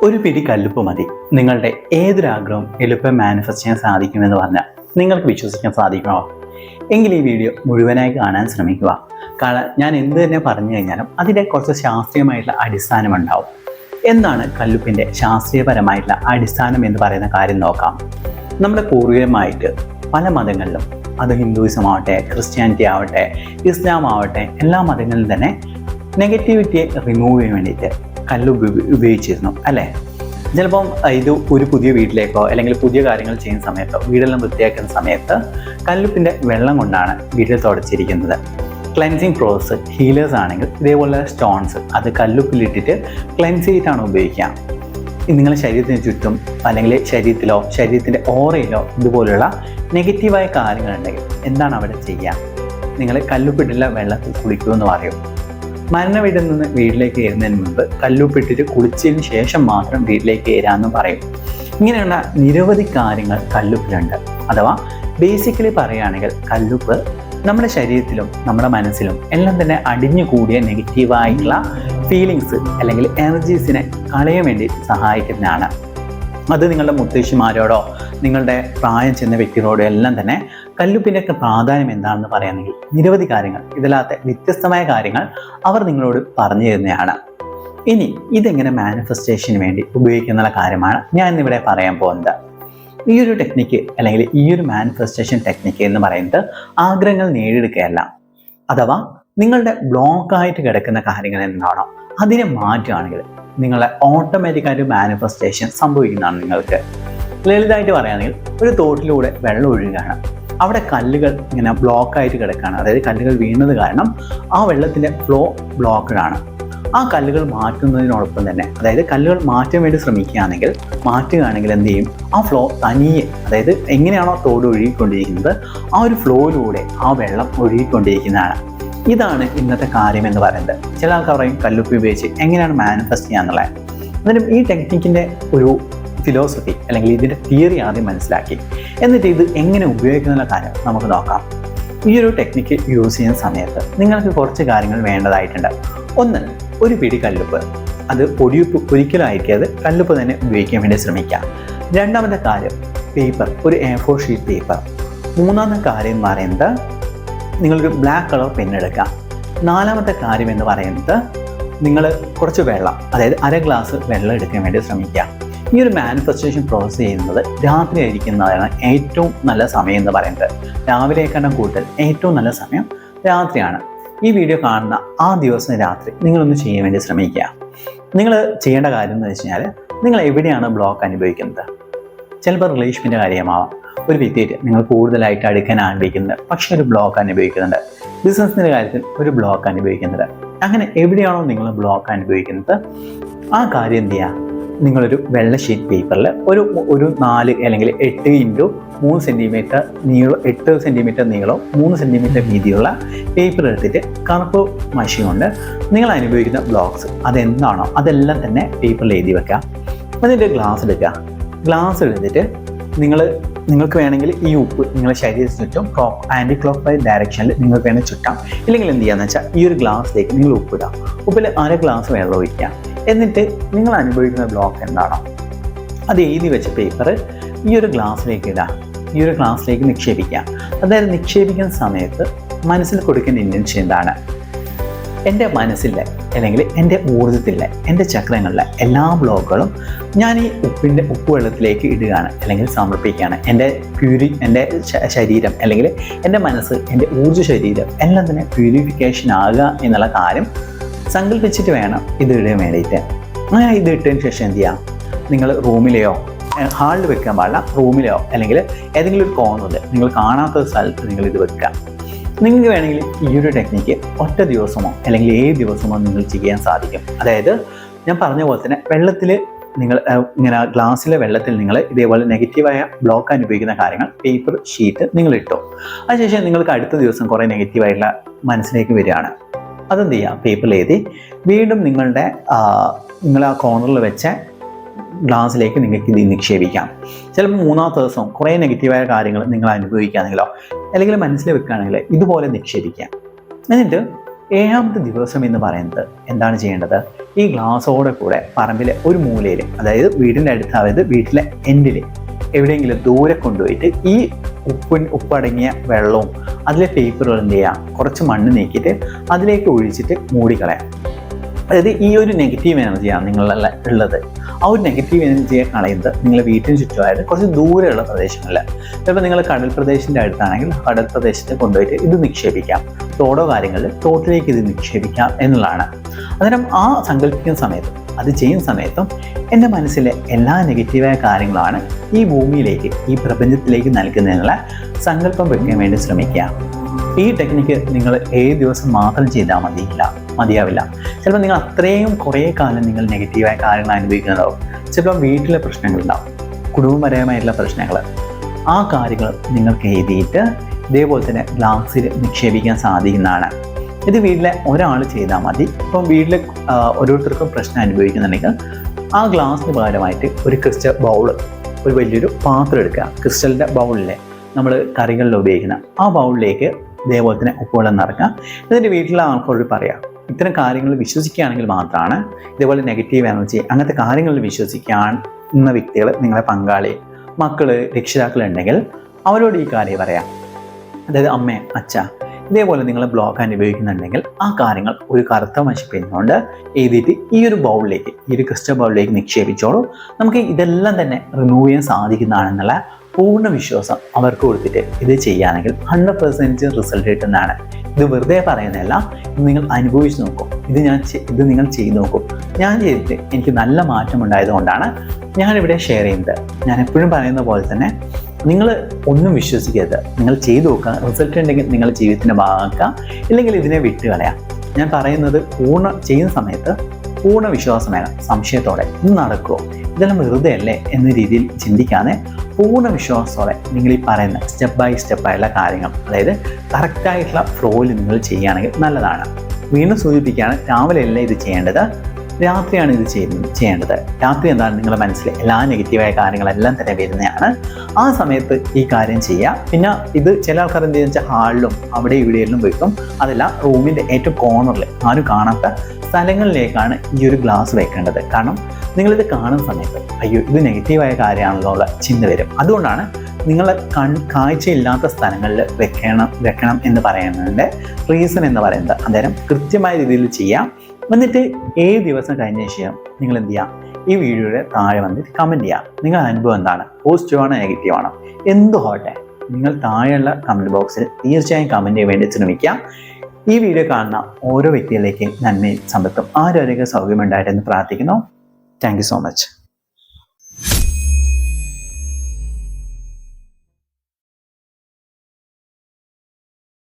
ഒരു പിടി കല്ലുപ്പ് മതി നിങ്ങളുടെ ഏതൊരാഗ്രഹവും എളുപ്പം മാനിഫെസ്റ്റ് ചെയ്യാൻ സാധിക്കുമെന്ന് പറഞ്ഞാൽ നിങ്ങൾക്ക് വിശ്വസിക്കാൻ സാധിക്കണോ? എങ്കിൽ ഈ വീഡിയോ മുഴുവനായി കാണാൻ ശ്രമിക്കുക. കാരണം ഞാൻ എന്ത് തന്നെ പറഞ്ഞു കഴിഞ്ഞാലും അതിൻ്റെ കുറച്ച് ശാസ്ത്രീയമായിട്ടുള്ള അടിസ്ഥാനം ഉണ്ടാവും. എന്താണ് കല്ലുപ്പിൻ്റെ ശാസ്ത്രീയപരമായിട്ടുള്ള അടിസ്ഥാനം എന്ന് പറയുന്ന കാര്യം നോക്കാം. നമ്മുടെ പൂർവികമായിട്ട് പല മതങ്ങളിലും, അത് ഹിന്ദുയിസം ആവട്ടെ, ക്രിസ്ത്യാനിറ്റി ആവട്ടെ, ഇസ്ലാം ആവട്ടെ, എല്ലാ മതങ്ങളിലും തന്നെ നെഗറ്റിവിറ്റിയെ റിമൂവ് ചെയ്യാൻ വേണ്ടിയിട്ട് കല്ലുപ്പ് ഉപയോഗിച്ചിരുന്നു അല്ലേ? ചിലപ്പം ഇത് ഒരു പുതിയ വീട്ടിലേക്കോ അല്ലെങ്കിൽ പുതിയ കാര്യങ്ങൾ ചെയ്യുന്ന സമയത്തോ, വീടെല്ലാം വൃത്തിയാക്കുന്ന സമയത്ത് കല്ലുപ്പിൻ്റെ വെള്ളം കൊണ്ടാണ് വീട്ടിൽ തുടച്ചിരിക്കുന്നത്. ക്ലെൻസിങ് പ്രോസസ് ഹീലേഴ്സ് ആണെങ്കിൽ ഇതേപോലെ സ്റ്റോൺസ് അത് കല്ലുപ്പിലിട്ടിട്ട് ക്ലെൻസ് ചെയ്തിട്ടാണ് ഉപയോഗിക്കുക. നിങ്ങളുടെ ശരീരത്തിന് ചുറ്റും അല്ലെങ്കിൽ ശരീരത്തിലോ ശരീരത്തിൻ്റെ ഓറയിലോ ഇതുപോലുള്ള നെഗറ്റീവായ കാര്യങ്ങളുണ്ടെങ്കിൽ എന്താണ് അവിടെ ചെയ്യുക? നിങ്ങൾ കല്ലുപ്പിട്ടുള്ള വെള്ളത്തിൽ കുളിക്കുമെന്ന് പറയും. മരണ വീട്ടിൽ നിന്ന് വീട്ടിലേക്ക് കയറുന്നതിന് മുമ്പ് കല്ലുപ്പിട്ടിട്ട് കുളിച്ചതിന് ശേഷം മാത്രം വീട്ടിലേക്ക് കയറാമെന്ന് പറയും. ഇങ്ങനെയുള്ള നിരവധി കാര്യങ്ങൾ കല്ലുപ്പിലുണ്ട്. അഥവാ ബേസിക്കലി പറയുകയാണെങ്കിൽ കല്ലുപ്പ് നമ്മുടെ ശരീരത്തിലും നമ്മുടെ മനസ്സിലും എല്ലാം തന്നെ അടിഞ്ഞുകൂടിയ നെഗറ്റീവായിട്ടുള്ള ഫീലിങ്സ് അല്ലെങ്കിൽ എനർജീസിനെ കളയാൻ വേണ്ടി സഹായിക്കുന്നതാണ്. അത് നിങ്ങളുടെ മുത്തശ്ശിമാരോടോ നിങ്ങളുടെ പ്രായം ചെന്ന വ്യക്തികളോടോ എല്ലാം തന്നെ കല്ലുപ്പിൻ്റെ ഒക്കെ പ്രാധാന്യം എന്താണെന്ന് പറയുകയാണെങ്കിൽ നിരവധി കാര്യങ്ങൾ, ഇതിലകത്തെ വ്യത്യസ്തമായ കാര്യങ്ങൾ അവർ നിങ്ങളോട് പറഞ്ഞു തരുന്നതാണ്. ഇനി ഇതെങ്ങനെ മാനിഫെസ്റ്റേഷന് വേണ്ടി ഉപയോഗിക്കുന്ന കാര്യമാണ് ഞാൻ ഇന്നിവിടെ പറയാൻ പോകുന്നത്. ഈ ഒരു ടെക്നിക്ക് അല്ലെങ്കിൽ ഈ ഒരു മാനിഫെസ്റ്റേഷൻ ടെക്നിക്ക് എന്ന് പറയുന്നത് ആഗ്രഹങ്ങൾ നേടിയെടുക്കുകയല്ല. അഥവാ നിങ്ങളുടെ ബ്ലോക്കായിട്ട് കിടക്കുന്ന കാര്യങ്ങൾ എന്താണോ അതിനെ മാറ്റുകയാണെങ്കിൽ നിങ്ങളെ ഓട്ടോമാറ്റിക്കായിട്ട് മാനിഫെസ്റ്റേഷൻ സംഭവിക്കുന്നതാണ്. നിങ്ങൾക്ക് ലളിതമായിട്ട് പറയുകയാണെങ്കിൽ ഒരു തോട്ടിലൂടെ വെള്ളം ഒഴുകുകയാണ്, അവിടെ കല്ലുകൾ ഇങ്ങനെ ബ്ലോക്കായിട്ട് കിടക്കുകയാണ്. അതായത് കല്ലുകൾ വീണത് കാരണം ആ വെള്ളത്തിൻ്റെ ഫ്ലോ ബ്ലോക്കഡാണ്. ആ കല്ലുകൾ മാറ്റുന്നതിനോടൊപ്പം തന്നെ, അതായത് കല്ലുകൾ മാറ്റാൻ വേണ്ടി മാറ്റുകയാണെങ്കിൽ എന്ത് ചെയ്യും? ആ ഫ്ലോ തനിയെ, അതായത് എങ്ങനെയാണോ തോട് ഒഴുകിക്കൊണ്ടിരിക്കുന്നത് ആ ഒരു ഫ്ലോയിലൂടെ ആ വെള്ളം ഒഴുകിക്കൊണ്ടിരിക്കുന്നതാണ്. ഇതാണ് ഇന്നത്തെ കാര്യം എന്ന് പറയുന്നത്. ചില ആൾക്കാർ പറയും കല്ലുപ്പ് ഉപയോഗിച്ച് എങ്ങനെയാണ് മാനിഫെസ്റ്റ് ചെയ്യാന്നുള്ളത്. എന്നാലും ഈ ടെക്നിക്കിൻ്റെ ഒരു ഫിലോസഫി അല്ലെങ്കിൽ ഇതിൻ്റെ തിയറി ആദ്യം മനസ്സിലാക്കി എന്നിട്ട് ഇത് എങ്ങനെ ഉപയോഗിക്കുന്ന കാര്യം നമുക്ക് നോക്കാം. ഈ ഒരു ടെക്നിക്ക് യൂസ് ചെയ്യുന്ന സമയത്ത് നിങ്ങൾക്ക് കുറച്ച് കാര്യങ്ങൾ വേണ്ടതായിട്ടുണ്ട്. ഒന്ന്, ഒരു പിടി കല്ലുപ്പ്. അത് പൊടിയുപ്പ് ഒരിക്കലും അയക്കാതെ കല്ലുപ്പ് തന്നെ ഉപയോഗിക്കാൻ വേണ്ടി ശ്രമിക്കാം. രണ്ടാമത്തെ കാര്യം പേപ്പർ, ഒരു A4 ഷീറ്റ് പേപ്പർ. മൂന്നാമത്തെ കാര്യം എന്ന് പറയുന്നത് നിങ്ങളൊരു ബ്ലാക്ക് കളർ പെണ്ണെടുക്കാം. നാലാമത്തെ കാര്യം എന്ന് പറയുന്നത് നിങ്ങൾ കുറച്ച് വെള്ളം, അതായത് 1/2 ഗ്ലാസ് വെള്ളം എടുക്കാൻ വേണ്ടി ശ്രമിക്കുക. ഈ ഒരു മാനിഫെസ്റ്റേഷൻ പ്രോസസ്സ് ചെയ്യുന്നത് രാത്രി ആയിരിക്കുന്നതാണ് ഏറ്റവും നല്ല സമയം എന്ന് പറയുന്നത്. രാവിലേക്കാളും കൂടുതൽ ഏറ്റവും നല്ല സമയം രാത്രിയാണ്. ഈ വീഡിയോ കാണുന്ന ആ ദിവസം രാത്രി നിങ്ങളൊന്ന് ചെയ്യാൻ വേണ്ടി ശ്രമിക്കുക. നിങ്ങൾ ചെയ്യേണ്ട കാര്യം എന്ന് വെച്ച് കഴിഞ്ഞാൽ, നിങ്ങൾ എവിടെയാണ് ബ്ലോക്ക് അനുഭവിക്കുന്നത്? ചിലപ്പോൾ റിലേഷൻഷിപ്പിൻ്റെ കാര്യമാവാം. ഒരു വ്യക്തിയായിട്ട് നിങ്ങൾ കൂടുതലായിട്ട് അടുക്കാൻ ആഗ്രഹിക്കുന്നത് പക്ഷേ ഒരു ബ്ലോക്ക് അനുഭവിക്കുന്നുണ്ട്. ബിസിനസ്സിൻ്റെ കാര്യത്തിൽ ഒരു ബ്ലോക്ക് അനുഭവിക്കുന്നുണ്ട്. അങ്ങനെ എവിടെയാണോ നിങ്ങൾ ബ്ലോക്ക് അനുഭവിക്കുന്നത് ആ കാര്യം എന്ത് ചെയ്യുക? നിങ്ങളൊരു വെള്ള ഷീറ്റ് പേപ്പറിൽ ഒരു 4 അല്ലെങ്കിൽ 8x3 സെൻറ്റിമീറ്റർ നീളം, 8 സെൻറ്റിമീറ്റർ നീളവും 3 സെൻറ്റിമീറ്റർ വീതിയുള്ള പേപ്പർ എടുത്തിട്ട് കറുപ്പ് മഷി കൊണ്ട് നിങ്ങൾ അനുഭവിക്കുന്ന ബ്ലോക്സ് അതെന്താണോ അതെല്ലാം തന്നെ പേപ്പറിൽ എഴുതി വെക്കുക. എന്നിട്ട് ഗ്ലാസ് എടുക്കുക. ഗ്ലാസ് എടുത്തിട്ട് നിങ്ങൾക്ക് വേണമെങ്കിൽ ഈ ഉപ്പ് നിങ്ങളുടെ ശരീരത്തിന് ചുറ്റും ആൻറ്റി ക്ലോക്ക് വൈസ് ഡയറക്ഷനിൽ നിങ്ങൾക്ക് വേണമെങ്കിൽ ചുറ്റാം. ഇല്ലെങ്കിൽ എന്ത് ചെയ്യാന്ന് വെച്ചാൽ ഈ ഒരു ഗ്ലാസ്സിലേക്ക് നിങ്ങൾ ഉപ്പിടാം. ഉപ്പിൽ 1/2 ഗ്ലാസ് വെള്ളം ഒഴിക്കാം. എന്നിട്ട് നിങ്ങൾ അനുഭവിക്കുന്ന ബ്ലോക്ക് എന്താണോ അത് എഴുതി വെച്ച പേപ്പർ ഈ ഒരു ഗ്ലാസ്സിലേക്ക് ഇടാം. ഈ ഒരു ഗ്ലാസ്സിലേക്ക് നിക്ഷേപിക്കാം. അതായത് നിക്ഷേപിക്കുന്ന സമയത്ത് മനസ്സിൽ കൊടുക്കേണ്ട ഇൻറ്റൻഷൻ എന്താണ്? എൻ്റെ മനസ്സിലെ അല്ലെങ്കിൽ എൻ്റെ ഊർജ്ജത്തിലെ എൻ്റെ ചക്രങ്ങളിലെ എല്ലാ ബ്ലോക്കുകളും ഞാൻ ഈ ഉപ്പ് വെള്ളത്തിലേക്ക് ഇടുകയാണ് അല്ലെങ്കിൽ സമർപ്പിക്കുകയാണ്. എൻ്റെ ശരീരം അല്ലെങ്കിൽ എൻ്റെ മനസ്സ്, എൻ്റെ ഊർജ്ജ ശരീരം എല്ലാം തന്നെ പ്യൂരിഫിക്കേഷൻ ആകുക എന്നുള്ള കാര്യം സങ്കല്പിച്ചിട്ട് വേണം ഇത് ഇടാൻ വേണ്ടിയിട്ട്. അങ്ങനെ ഇത് ഇട്ടതിന് ശേഷം എന്ത് ചെയ്യാം? നിങ്ങൾ റൂമിലെയോ, ഹാളിൽ വെക്കാൻ പാടില്ല, റൂമിലെയോ അല്ലെങ്കിൽ ഏതെങ്കിലും ഒരു കോർണറിൽ നിങ്ങൾ കാണാത്ത സ്ഥലത്ത് നിങ്ങൾ ഇത് വെക്കുക. നിങ്ങൾക്ക് വേണമെങ്കിൽ ഈ ഒരു ടെക്നിക്ക് ഒറ്റ ദിവസമോ അല്ലെങ്കിൽ 7 ദിവസമോ നിങ്ങൾ ചെയ്യാൻ സാധിക്കും. അതായത് ഞാൻ പറഞ്ഞ പോലെ തന്നെ വെള്ളത്തിൽ നിങ്ങൾ ഇങ്ങനെ ഗ്ലാസ്സിലെ വെള്ളത്തിൽ നിങ്ങൾ ഇതേപോലെ നെഗറ്റീവായ ബ്ലോക്ക് അനുഭവിക്കുന്ന കാര്യങ്ങൾ പേപ്പർ ഷീറ്റ് നിങ്ങൾ ഇട്ടു. അതിനുശേഷം നിങ്ങൾക്ക് അടുത്ത ദിവസം കുറേ നെഗറ്റീവായിട്ടുള്ള മനസ്സിലേക്ക് വരികയാണ്. അതെന്ത് ചെയ്യുക? പേപ്പറിൽ എഴുതി വീണ്ടും നിങ്ങൾ ആ കോർണറിൽ വെച്ച ഗ്ലാസ്സിലേക്ക് നിങ്ങൾക്ക് ഇത് നിക്ഷേപിക്കാം. ചിലപ്പോൾ 3-ാമത്തെ ദിവസം കുറേ നെഗറ്റീവായ കാര്യങ്ങൾ നിങ്ങൾ അനുഭവിക്കുകയാണെങ്കിലോ അല്ലെങ്കിൽ മനസ്സിൽ വെക്കുകയാണെങ്കിൽ ഇതുപോലെ നിക്ഷേപിക്കാം. എന്നിട്ട് 7ാമത്തെ ദിവസം എന്ന് പറയുന്നത് എന്താണ് ചെയ്യേണ്ടത്? ഈ ഗ്ലാസ്സോടെ കൂടെ പറമ്പിലെ ഒരു മൂലയിൽ, അതായത് വീടിൻ്റെ അടുത്തായത് വീട്ടിലെ എൻഡിൽ എവിടെയെങ്കിലും ദൂരെ കൊണ്ടുപോയിട്ട് ഈ ഉപ്പടങ്ങിയ വെള്ളവും അതിലെ പേപ്പറുകൾ എന്ത് ചെയ്യാം, കുറച്ച് മണ്ണ് നീക്കിയിട്ട് അതിലേക്ക് ഒഴിച്ചിട്ട് മൂടിക്കളയാം. അതായത് ഈ ഒരു നെഗറ്റീവ് എനർജിയാണ് നിങ്ങളിൽ ഉള്ളത്. ആ ഒരു നെഗറ്റീവ് എനർജിയെ കളയുന്നത് നിങ്ങളുടെ വീട്ടിന് ചുറ്റുമായിട്ട് കുറച്ച് ദൂരെയുള്ള പ്രദേശങ്ങളിൽ, ചിലപ്പോൾ നിങ്ങൾ കടൽ പ്രദേശത്തിൻ്റെ അടുത്താണെങ്കിൽ കടൽ പ്രദേശത്ത് കൊണ്ടുപോയിട്ട് ഇത് നിക്ഷേപിക്കാം. തോടോ കാര്യങ്ങളിൽ തോട്ടിലേക്ക് ഇത് നിക്ഷേപിക്കാം എന്നുള്ളതാണ്. അന്നേരം ആ സങ്കല്പിക്കുന്ന സമയത്തും അത് ചെയ്യുന്ന സമയത്തും എൻ്റെ മനസ്സിലെ എല്ലാ നെഗറ്റീവായ കാര്യങ്ങളാണ് ഈ ഭൂമിയിലേക്ക്, ഈ പ്രപഞ്ചത്തിലേക്ക് നൽകുന്നതിനുള്ള സങ്കല്പം വെക്കാൻ വേണ്ടി ശ്രമിക്കുക. ഈ ടെക്നിക്ക് നിങ്ങൾ 7 ദിവസം മാത്രം ചെയ്താൽ മതിയാവില്ല. ചിലപ്പോൾ നിങ്ങൾ അത്രയും കുറേ കാലം നിങ്ങൾ നെഗറ്റീവായ കാര്യങ്ങൾ അനുഭവിക്കുന്നുണ്ടാവും. ചിലപ്പോൾ വീട്ടിലെ പ്രശ്നങ്ങളുണ്ടാവും, കുടുംബപരമായിട്ടുള്ള പ്രശ്നങ്ങൾ. ആ കാര്യങ്ങൾ നിങ്ങൾക്ക് എഴുതിയിട്ട് ഇതേപോലെ തന്നെ ഗ്ലാസ്സിൽ നിക്ഷേപിക്കാൻ സാധിക്കുന്നതാണ്. ഇത് വീട്ടിലെ ഒരാൾ ചെയ്താൽ മതി. ഇപ്പം വീട്ടിൽ ഓരോരുത്തർക്കും പ്രശ്നം അനുഭവിക്കുന്നുണ്ടെങ്കിൽ ആ ഗ്ലാസ്സിന് പകരമായിട്ട് ഒരു ക്രിസ്റ്റൽ ബൗള്, ഒരു വലിയൊരു പാത്രം എടുക്കുക. ക്രിസ്റ്റലിൻ്റെ ബൗളിലെ നമ്മൾ കറികളിൽ ഉപയോഗിക്കുന്ന ആ ബൗളിലേക്ക് ഇതേപോലെ തന്നെ ഉപ്പുവെള്ളം നിറക്കുക. എന്നിട്ട് വീട്ടിലെ ആൾക്കാരോട് പറയാം, ഇത്തരം കാര്യങ്ങൾ വിശ്വസിക്കുകയാണെങ്കിൽ മാത്രമാണ് ഇതേപോലെ നെഗറ്റീവ് എനർജി അങ്ങനത്തെ കാര്യങ്ങളിൽ വിശ്വസിക്കുന്ന വ്യക്തികൾ, നിങ്ങളുടെ പങ്കാളി, മക്കൾ, രക്ഷിതാക്കളുണ്ടെങ്കിൽ അവരോട് ഈ കാര്യം പറയാം. അതായത് അമ്മ, അച്ഛ, ഇതേപോലെ നിങ്ങൾ ബ്ലോക്ക് അനുഭവിക്കുന്നുണ്ടെങ്കിൽ ആ കാര്യങ്ങൾ ഒരു കറുത്ത മഷി പെന്നുകൊണ്ട് എഴുതിയിട്ട് ഈ ഒരു ബൗളിലേക്ക്, ഈ ഒരു ക്രിസ്റ്റൽ ബൗളിലേക്ക് നിക്ഷേപിച്ചോളൂ. നമുക്ക് ഇതെല്ലാം തന്നെ റിമൂവ് ചെയ്യാൻ സാധിക്കുന്നതാണെന്നുള്ള പൂർണ്ണ വിശ്വാസം അവർക്ക് കൊടുത്തിട്ട് ഇത് ചെയ്യുകയാണെങ്കിൽ 100% റിസൾട്ട് കിട്ടുന്നതാണ്. ഇത് വെറുതെ പറയുന്നതല്ല, ഇത് നിങ്ങൾ അനുഭവിച്ച് നോക്കും. ഇത് നിങ്ങൾ ചെയ്ത് നോക്കും. ഞാൻ ചെയ്തിട്ട് എനിക്ക് നല്ല മാറ്റം ഉണ്ടായതുകൊണ്ടാണ് ഞാനിവിടെ ഷെയർ ചെയ്യുന്നത്. ഞാൻ എപ്പോഴും പറയുന്ന പോലെ തന്നെ നിങ്ങൾ ഒന്നും വിശ്വസിക്കരുത്, നിങ്ങൾ ചെയ്തു നോക്കുക. റിസൾട്ട് ഉണ്ടെങ്കിൽ നിങ്ങളുടെ ജീവിതത്തിൻ്റെ ഭാഗമാക്കുക, ഇല്ലെങ്കിൽ ഇതിനെ വിട്ടുകളയാം. ഞാൻ പറയുന്നത് ചെയ്യുന്ന സമയത്ത് പൂർണ്ണ വിശ്വാസം വേണം. സംശയത്തോടെ ഇത് നടക്കുമോ, ഇതെല്ലാം വെറുതെ അല്ലേ എന്ന രീതിയിൽ ചിന്തിക്കാതെ പൂർണ്ണ വിശ്വാസത്തോടെ നിങ്ങൾ ഈ പറയുന്ന സ്റ്റെപ്പ് ബൈ സ്റ്റെപ്പായുള്ള കാര്യങ്ങൾ, അതായത് കറക്റ്റായിട്ടുള്ള ഫ്ലോയിൽ നിങ്ങൾ ചെയ്യുകയാണെങ്കിൽ നല്ലതാണ്. വീണ്ടും സൂചിപ്പിക്കുകയാണ്, രാവിലെ അല്ല ഇത് ചെയ്യേണ്ടത്, രാത്രിയാണ് ഇത് ചെയ്യേണ്ടത്. രാത്രി എന്താണ്, നിങ്ങളുടെ മനസ്സിൽ എല്ലാ നെഗറ്റീവായ കാര്യങ്ങളെല്ലാം തന്നെ വരുന്നതാണ്. ആ സമയത്ത് ഈ കാര്യം ചെയ്യുക. പിന്നെ ഇത് ചില ആൾക്കാർ എന്ത് ചെയ്യുക വെച്ചാൽ ഹാളിലും അവിടെ ഇവിടെയെല്ലാം വെക്കും. അതല്ല, റൂമിൻ്റെ ഏറ്റവും കോർണറിൽ ആരും കാണാത്ത സ്ഥലങ്ങളിലേക്കാണ് ഈ ഒരു ഗ്ലാസ് വെക്കേണ്ടത്. കാരണം നിങ്ങളിത് കാണുന്ന സമയത്ത് അയ്യോ ഇത് നെഗറ്റീവായ കാര്യമാണല്ലോ ഉള്ള ചിന്ത വരും. അതുകൊണ്ടാണ് നിങ്ങൾ കാഴ്ചയില്ലാത്ത സ്ഥലങ്ങളിൽ വെക്കണം എന്ന് പറയുന്നതിൻ്റെ റീസൺ എന്ന് പറയുന്നത്. അന്നേരം കൃത്യമായ രീതിയിൽ ചെയ്യാം. എന്നിട്ട് 7 ദിവസം കഴിഞ്ഞ ശേഷം നിങ്ങൾ എന്ത് ചെയ്യാം, ഈ വീഡിയോയുടെ താഴെ വന്നിട്ട് കമൻറ്റ് ചെയ്യാം. നിങ്ങളുടെ അനുഭവം എന്താണ്, പോസിറ്റീവാണോ നെഗറ്റീവാണോ, എന്തു ഹോട്ടെ, നിങ്ങൾ താഴെയുള്ള കമൻറ്റ് ബോക്സിൽ തീർച്ചയായും കമൻറ്റ് ചെയ്യാൻ വേണ്ടി ശ്രമിക്കാം. ഈ വീഡിയോ കാണുന്ന ഓരോ വ്യക്തികളിലേക്കും നന്മയും സമ്പത്തും ആരോഗ്യ സൗകര്യം ഉണ്ടായിട്ടെന്ന് പ്രാർത്ഥിക്കുന്നു. Thank you so much.